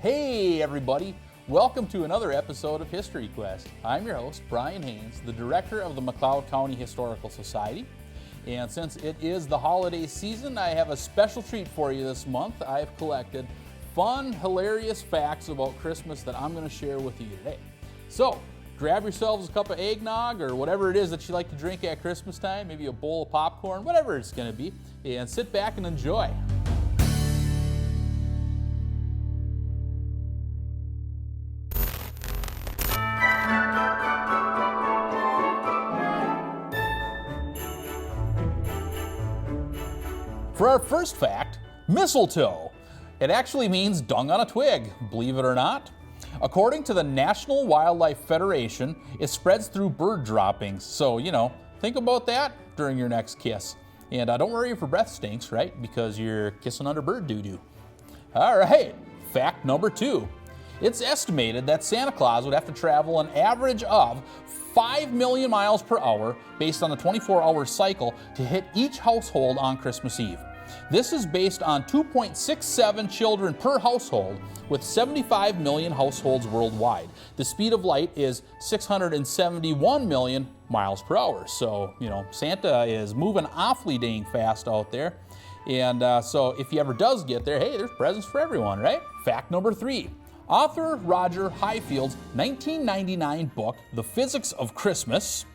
Hey everybody, welcome to another episode of History Quest. I'm your host, Brian Haynes, the director of the McLeod County Historical Society. And since it is the holiday season, I have a special treat for you this month. I've collected fun, hilarious facts about Christmas that I'm going to share with you today. So, grab yourselves a cup of eggnog or whatever it is that you like to drink at Christmas time, maybe a bowl of popcorn, whatever it's going to be, and sit back and enjoy. For our first fact, mistletoe. It actually means dung on a twig, believe it or not. According to the National Wildlife Federation, it spreads through bird droppings. So, think about that during your next kiss. And don't worry if your breath stinks, right? Because you're kissing under bird doo-doo. All right, fact number 2. It's estimated that Santa Claus would have to travel an average of 5 million miles per hour based on a 24-hour cycle to hit each household on Christmas Eve. This is based on 2.67 children per household with 75 million households worldwide. The speed of light is 671 million miles per hour. So, Santa is moving awfully dang fast out there. And so if he ever does get there, hey, there's presents for everyone, right? Fact number 3. Author Roger Highfield's 1999 book, The Physics of Christmas,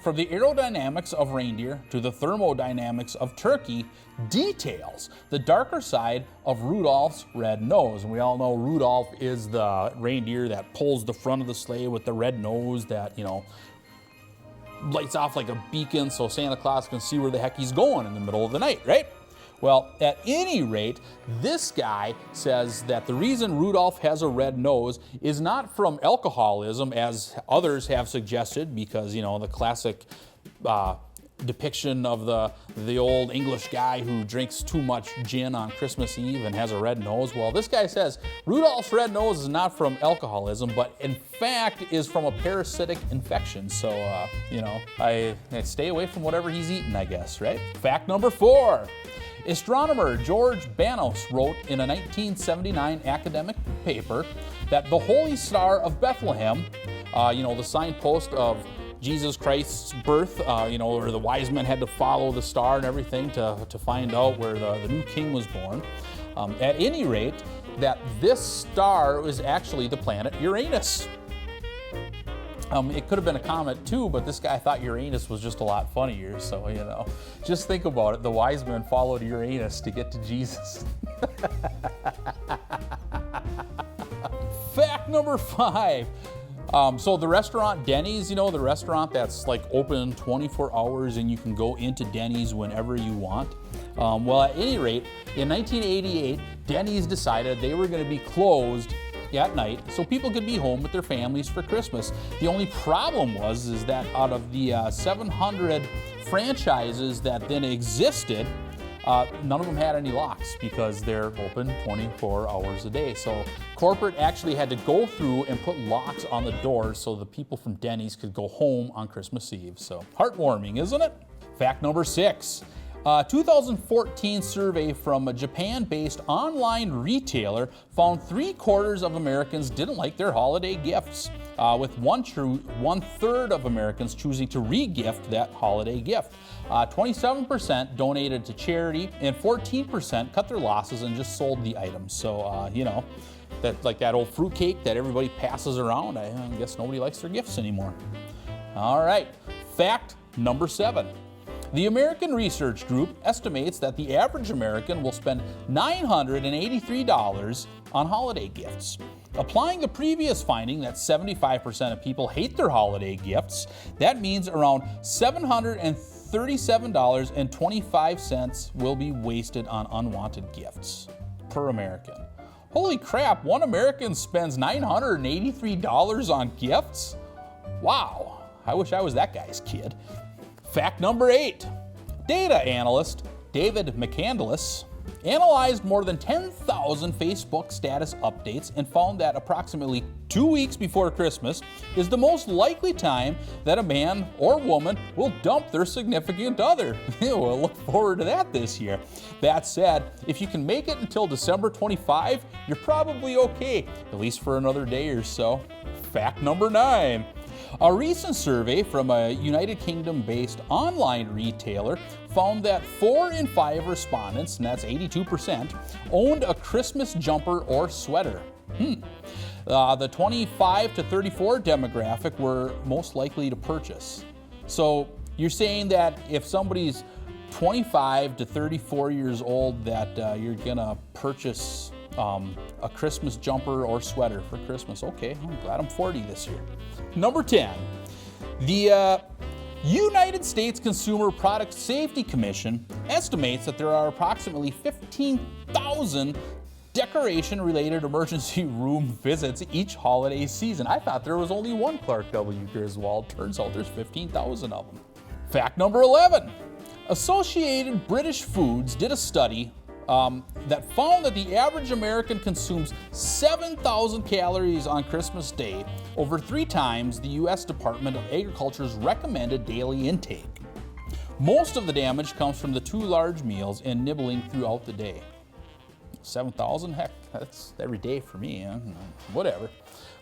From the Aerodynamics of Reindeer to the Thermodynamics of Turkey, details the darker side of Rudolph's red nose. And we all know Rudolph is the reindeer that pulls the front of the sleigh with the red nose that, lights off like a beacon so Santa Claus can see where the heck he's going in the middle of the night, right? Well, at any rate, this guy says that the reason Rudolph has a red nose is not from alcoholism, as others have suggested, because, the classic depiction of the old English guy who drinks too much gin on Christmas Eve and has a red nose. Well, this guy says Rudolph's red nose is not from alcoholism, but in fact is from a parasitic infection. So, I stay away from whatever he's eating, I guess, right? Fact number 4. Astronomer George Banos wrote in a 1979 academic paper that the Holy Star of Bethlehem, the signpost of Jesus Christ's birth, where the wise men had to follow the star and everything to find out where the new king was born. At any rate, that this star was actually the planet Uranus. It could have been a comet too, but this guy thought Uranus was just a lot funnier. So, just think about it. The wise men followed Uranus to get to Jesus. Fact number 5. So the restaurant Denny's, the restaurant that's like open 24 hours and you can go into Denny's whenever you want. Well, at any rate, in 1988, Denny's decided they were going to be closed at night so people could be home with their families for Christmas. The only problem is that out of the 700 franchises that then existed, none of them had any locks because they're open 24 hours a day. So corporate actually had to go through and put locks on the doors so the people from Denny's could go home on Christmas Eve. So heartwarming, isn't it? Fact number 6. A 2014 survey from a Japan-based online retailer found 3/4 of Americans didn't like their holiday gifts, with 1/3 of Americans choosing to re-gift that holiday gift. 27% donated to charity, and 14% cut their losses and just sold the items. So, that's like that old fruitcake that everybody passes around. I guess nobody likes their gifts anymore. All right, fact number 7. The American Research Group estimates that the average American will spend $983 on holiday gifts. Applying the previous finding that 75% of people hate their holiday gifts, that means around $737.25 will be wasted on unwanted gifts per American. Holy crap, one American spends $983 on gifts? Wow, I wish I was that guy's kid. Fact number 8. Data analyst David McCandless analyzed more than 10,000 Facebook status updates and found that approximately 2 weeks before Christmas is the most likely time that a man or woman will dump their significant other. We'll look forward to that this year. That said, if you can make it until December 25, you're probably okay, at least for another day or so. Fact number 9. A recent survey from a United Kingdom-based online retailer found that 4 in 5 respondents, and that's 82%, owned a Christmas jumper or sweater. The 25 to 34 demographic were most likely to purchase. So you're saying that if somebody's 25 to 34 years old that you're gonna purchase a Christmas jumper or sweater for Christmas. Okay, I'm glad I'm 40 this year. Number 10, the United States Consumer Product Safety Commission estimates that there are approximately 15,000 decoration-related emergency room visits each holiday season. I thought there was only one Clark W. Griswold. Turns out there's 15,000 of them. Fact number 11, Associated British Foods did a study that found that the average American consumes 7,000 calories on Christmas Day, over 3 times the U.S. Department of Agriculture's recommended daily intake. Most of the damage comes from the 2 large meals and nibbling throughout the day. 7,000? Heck, that's every day for me, huh? Whatever.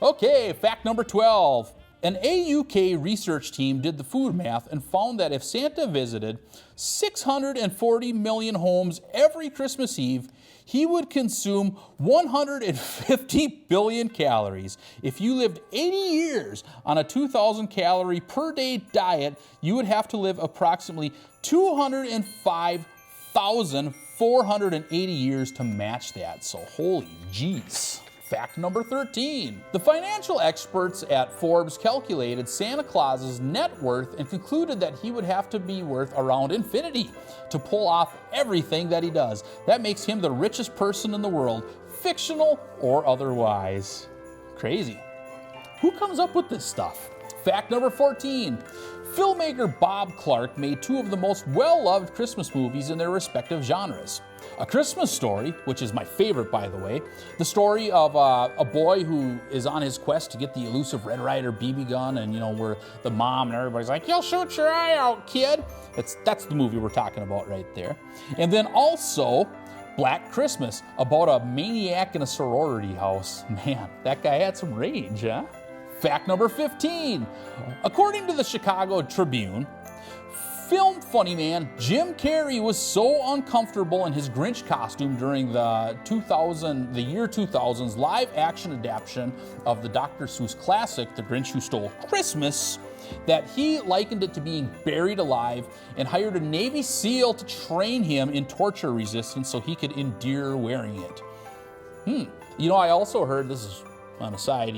Okay, fact number 12. An AUK research team did the food math and found that if Santa visited 640 million homes every Christmas Eve, he would consume 150 billion calories. If you lived 80 years on a 2,000 calorie per day diet, you would have to live approximately 205,480 years to match that. So holy jeez. Fact number 13. The financial experts at Forbes calculated Santa Claus's net worth and concluded that he would have to be worth around infinity to pull off everything that he does. That makes him the richest person in the world, fictional or otherwise. Crazy. Who comes up with this stuff? Fact number 14. Filmmaker Bob Clark made 2 of the most well-loved Christmas movies in their respective genres. A Christmas Story, which is my favorite, by the way, the story of a boy who is on his quest to get the elusive Red Ryder BB gun, and where the mom and everybody's like, "You'll shoot your eye out, kid." That's the movie we're talking about right there. And then also Black Christmas, about a maniac in a sorority house. Man, that guy had some range, huh? Fact number 15. According to the Chicago Tribune, film funny man Jim Carrey was so uncomfortable in his Grinch costume during the year 2000's live-action adaptation of the Dr. Seuss classic, The Grinch Who Stole Christmas, that he likened it to being buried alive and hired a Navy SEAL to train him in torture resistance so he could endure wearing it. I also heard, this is on a side,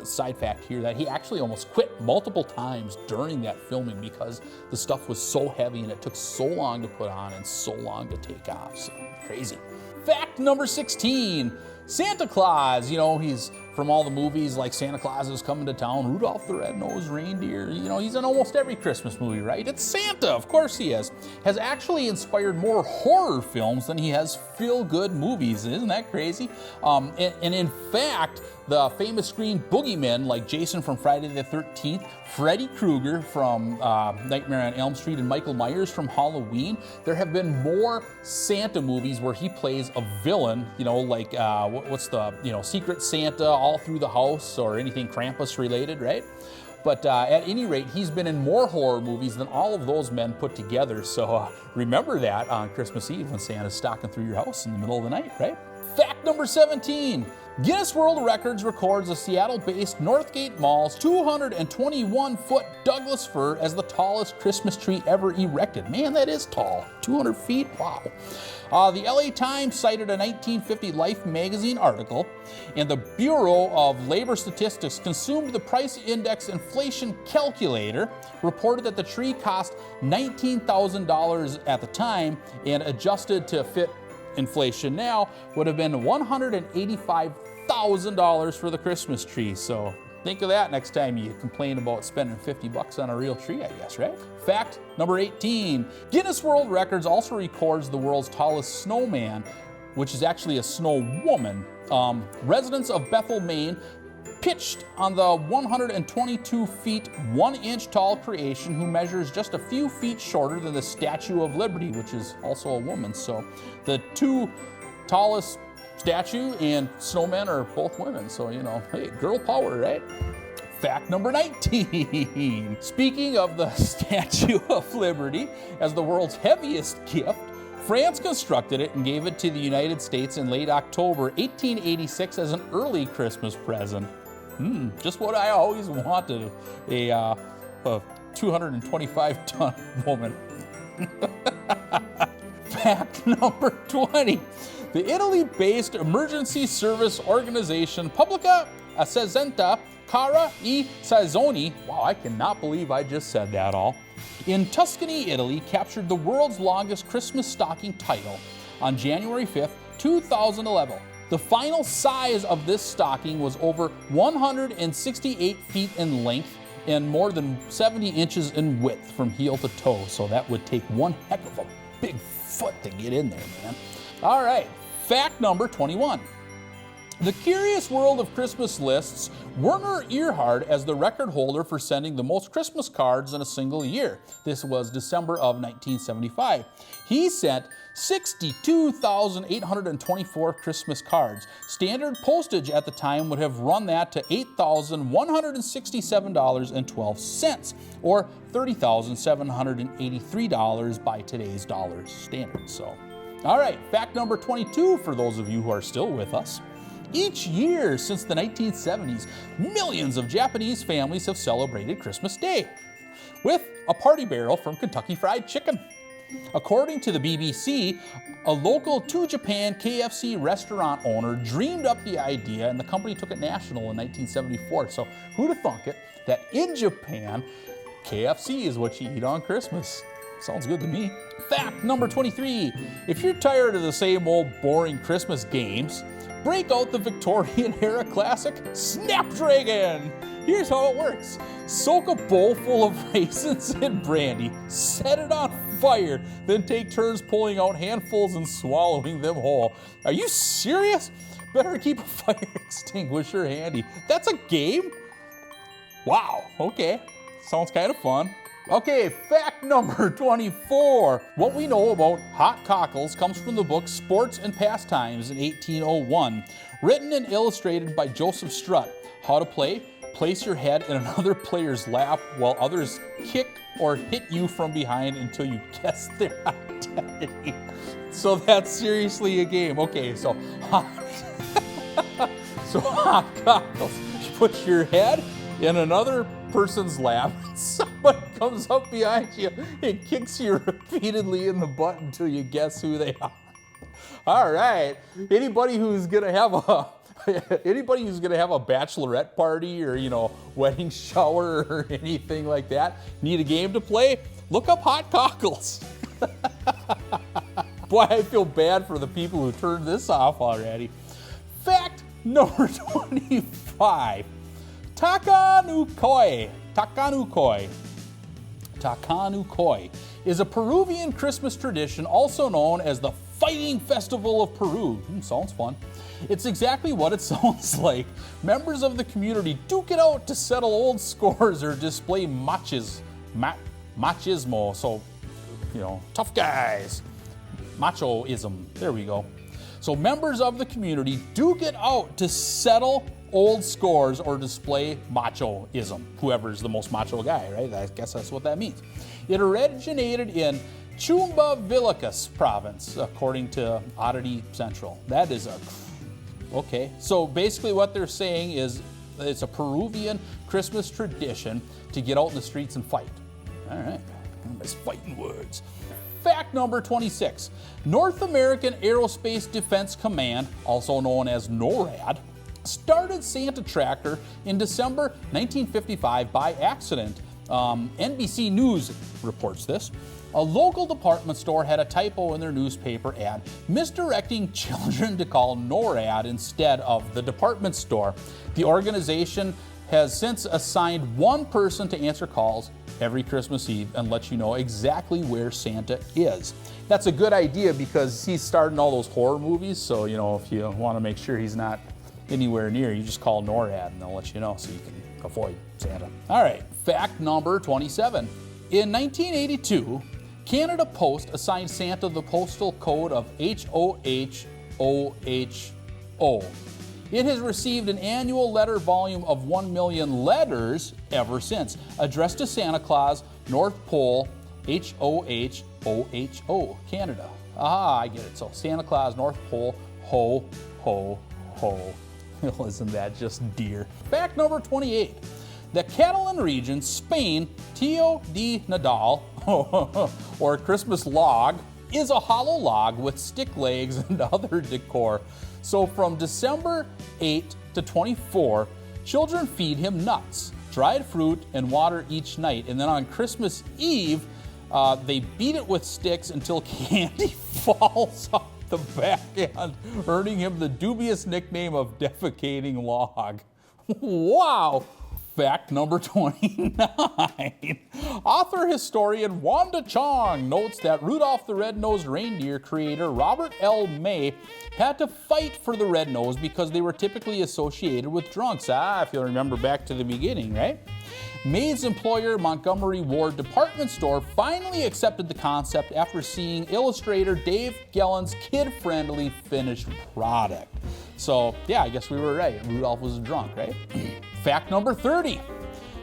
side fact here, that he actually almost quit multiple times during that filming because the stuff was so heavy and it took so long to put on and so long to take off. So crazy. Fact number 16. Santa Claus, he's from all the movies like Santa Claus is Coming to Town, Rudolph the Red-Nosed Reindeer, he's in almost every Christmas movie, right? It's Santa, of course he is. Has actually inspired more horror films than he has feel-good movies. Isn't that crazy? And in fact, the famous screen boogeymen like Jason from Friday the 13th, Freddy Krueger from Nightmare on Elm Street, and Michael Myers from Halloween, there have been more Santa movies where he plays a villain, like what's the, Secret Santa, All Through the House, or anything Krampus related, right? But at any rate, he's been in more horror movies than all of those men put together. So remember that on Christmas Eve when Santa's stalking through your house in the middle of the night, right? Fact number 17. Guinness World Records records the Seattle-based Northgate Mall's 221-foot Douglas fir as the tallest Christmas tree ever erected. Man, that is tall. 200 feet? Wow. The LA Times cited a 1950 Life magazine article, and the Bureau of Labor Statistics Consumer the Price Index inflation calculator reported that the tree cost $19,000 at the time, and adjusted to fit inflation now would have been $185,000 for the Christmas tree. So think of that next time you complain about spending 50 bucks on a real tree, I guess, right? Fact number 18. Guinness World Records also records the world's tallest snowman, which is actually a snow woman. Residents of Bethel, Maine, pitched on the 122 feet 1 inch tall creation who measures just a few feet shorter than the Statue of Liberty, which is also a woman. So the two tallest statue and snowmen are both women. So, you know, hey, girl power, right? Fact number 19. Speaking of the Statue of Liberty as the world's heaviest gift, France constructed it and gave it to the United States in late October 1886 as an early Christmas present. Just what I always wanted, a 225-ton woman. Fact number 20. The Italy-based emergency service organization Pubblica Assistenza Cara e Sazzoni, wow, I cannot believe I just said that all, in Tuscany, Italy, captured the world's longest Christmas stocking title on January 5th, 2011. The final size of this stocking was over 168 feet in length and more than 70 inches in width from heel to toe. So that would take one heck of a big foot to get in there, man. All right, fact number 21. The Curious World of Christmas lists Werner Erhard as the record holder for sending the most Christmas cards in a single year. This was December of 1975. He sent 62,824 Christmas cards. Standard postage at the time would have run that to $8,167.12, or $30,783 by today's dollars standard. So, all right, fact number 22 for those of you who are still with us. Each year since the 1970s, millions of Japanese families have celebrated Christmas Day with a party barrel from Kentucky Fried Chicken. According to the BBC, a local to Japan KFC restaurant owner dreamed up the idea and the company took it national in 1974. So who'd have thunk it that in Japan, KFC is what you eat on Christmas? Sounds good to me. Fact number 23. If you're tired of the same old boring Christmas games, break out the Victorian era classic, Snapdragon. Here's how it works. Soak a bowl full of raisins and brandy, set it on fire, then take turns pulling out handfuls and swallowing them whole. Are you serious? Better keep a fire extinguisher handy. That's a game? Wow, okay. Sounds kind of fun. Okay, fact number 24. What we know about hot cockles comes from the book Sports and Pastimes in 1801. Written and illustrated by Joseph Strutt. How to play? Place your head in another player's lap while others kick or hit you from behind until you guess their identity. So that's seriously a game. Okay, so hot cockles. You put your head in another person's lap, somebody comes up behind you and kicks you repeatedly in the butt until you guess who they are. All right, anybody who's gonna have a bachelorette party or, you know, wedding shower or anything like that, need a game to play? Look up hot cockles. Boy, I feel bad for the people who turned this off already. Fact number 25. Takanukoi is a Peruvian Christmas tradition also known as the Fighting Festival of Peru. Sounds fun. It's exactly what it sounds like. Members of the community duke it out to settle old scores or display machismo. So, you know, tough guys. Machoism. There we go. So members of the community duke it out to settle old scores or display machoism. Whoever's the most macho guy, right? I guess that's what that means. It originated in Chumbivilcas province, according to Oddity Central. That is okay. So basically what they're saying is it's a Peruvian Christmas tradition to get out in the streets and fight. All right, nice fighting words. Fact number 26. North American Aerospace Defense Command, also known as NORAD, started Santa Tracker in December 1955 by accident. NBC News reports this. A local department store had a typo in their newspaper ad, misdirecting children to call NORAD instead of the department store. The organization has since assigned one person to answer calls every Christmas Eve and let you know exactly where Santa is. That's a good idea because he's starting all those horror movies, so if you want to make sure he's not anywhere near, you just call NORAD and they'll let you know so you can avoid Santa. All right, fact number 27. In 1982, Canada Post assigned Santa the postal code of HOHOHO. It has received an annual letter volume of 1 million letters ever since, addressed to Santa Claus, North Pole, HOHOHO, Canada. Ah, I get it. So Santa Claus, North Pole, ho, ho, ho. Isn't that just dear? Fact number 28. The Catalan region, Spain, Tio de Nadal, or Christmas log, is a hollow log with stick legs and other decor. So from December 8 to 24, children feed him nuts, dried fruit, and water each night. And then on Christmas Eve, they beat it with sticks until candy falls off the back end, earning him the dubious nickname of defecating log. Wow! Fact number 29. Author historian Wanda Chong notes that Rudolph the Red-Nosed Reindeer creator Robert L. May had to fight for the red nose because they were typically associated with drunks. If you'll remember back to the beginning, right? May's employer, Montgomery Ward Department Store, finally accepted the concept after seeing illustrator Dave Gellin's kid-friendly finished product. So, yeah, I guess we were right. Rudolph was a drunk, right? Fact number 30.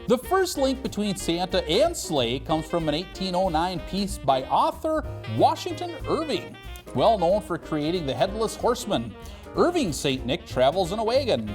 The first link between Santa and sleigh comes from an 1809 piece by author Washington Irving, well known for creating the Headless Horseman. Irving's St. Nick travels in a wagon.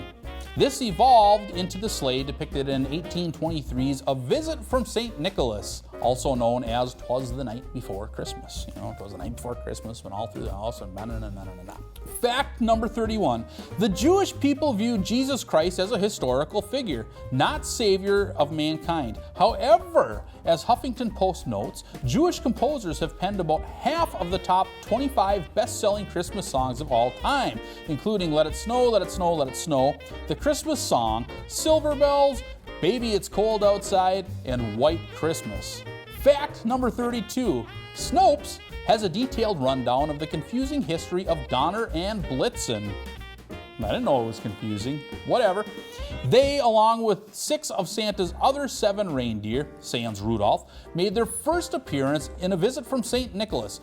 This evolved into the sleigh depicted in 1823's A Visit from St. Nicholas, also known as 'Twas the Night Before Christmas. It was the night before Christmas, went all through the house and na-na-na-na-na-na. Fact number 31. The Jewish people viewed Jesus Christ as a historical figure, not savior of mankind. However, as Huffington Post notes, Jewish composers have penned about half of the top 25 best-selling Christmas songs of all time, including Let It Snow, Let It Snow, Let It Snow, The Christmas Song, Silver Bells, Baby It's Cold Outside, and White Christmas. Fact number 32. Snopes has a detailed rundown of the confusing history of Donner and Blitzen. I didn't know it was confusing. Whatever. They, along with 6 of Santa's other 7 reindeer, sans Rudolph, made their first appearance in A Visit from St. Nicholas.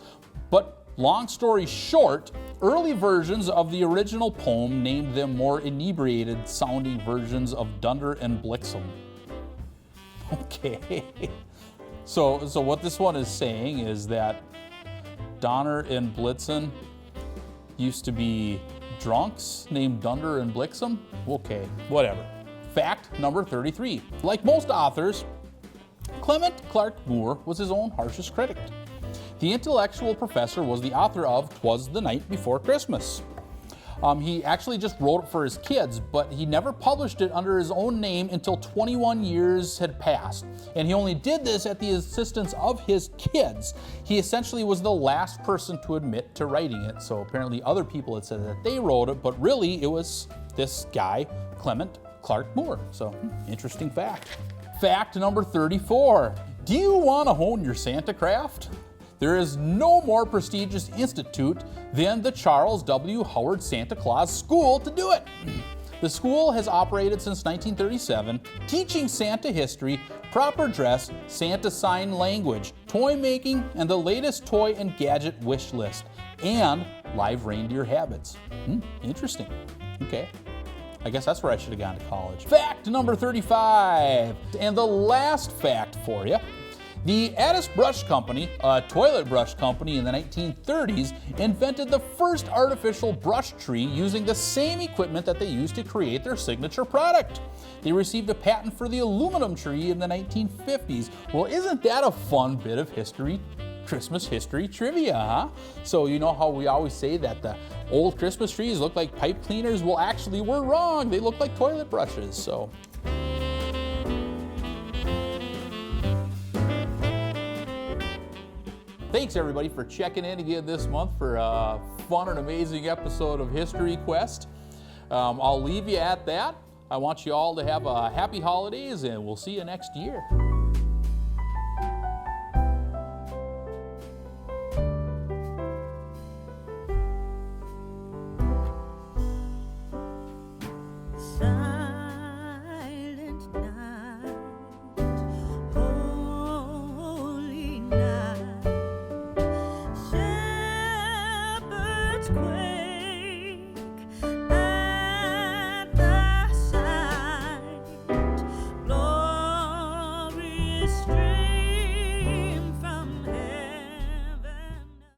But long story short, early versions of the original poem named them more inebriated sounding versions of Dunder and Blixen. Okay. So what this one is saying is that Donner and Blitzen used to be drunks named Dunder and Blixen? Okay, whatever. Fact number 33. Like most authors, Clement Clarke Moore was his own harshest critic. The intellectual professor was the author of 'Twas the Night Before Christmas. He actually just wrote it for his kids, but he never published it under his own name until 21 years had passed. And he only did this at the assistance of his kids. He essentially was the last person to admit to writing it. So apparently other people had said that they wrote it, but really it was this guy, Clement Clarke Moore. So interesting fact. Fact number 34. Do you want to hone your Santa craft? There is no more prestigious institute than the Charles W. Howard Santa Claus School to do it. The school has operated since 1937, teaching Santa history, proper dress, Santa sign language, toy making, and the latest toy and gadget wish list, and live reindeer habits. Interesting. Okay. I guess that's where I should have gone to college. Fact number 35. And the last fact for you. The Addis Brush Company, a toilet brush company in the 1930s, invented the first artificial brush tree using the same equipment that they used to create their signature product. They received a patent for the aluminum tree in the 1950s. Well, isn't that a fun bit of history? Christmas history trivia, huh? So you know how we always say that the old Christmas trees look like pipe cleaners? Well, actually, we're wrong. They look like toilet brushes, so. Thanks everybody for checking in again this month for a fun and amazing episode of History Quest. I'll leave you at that. I want you all to have a happy holidays, and we'll see you next year.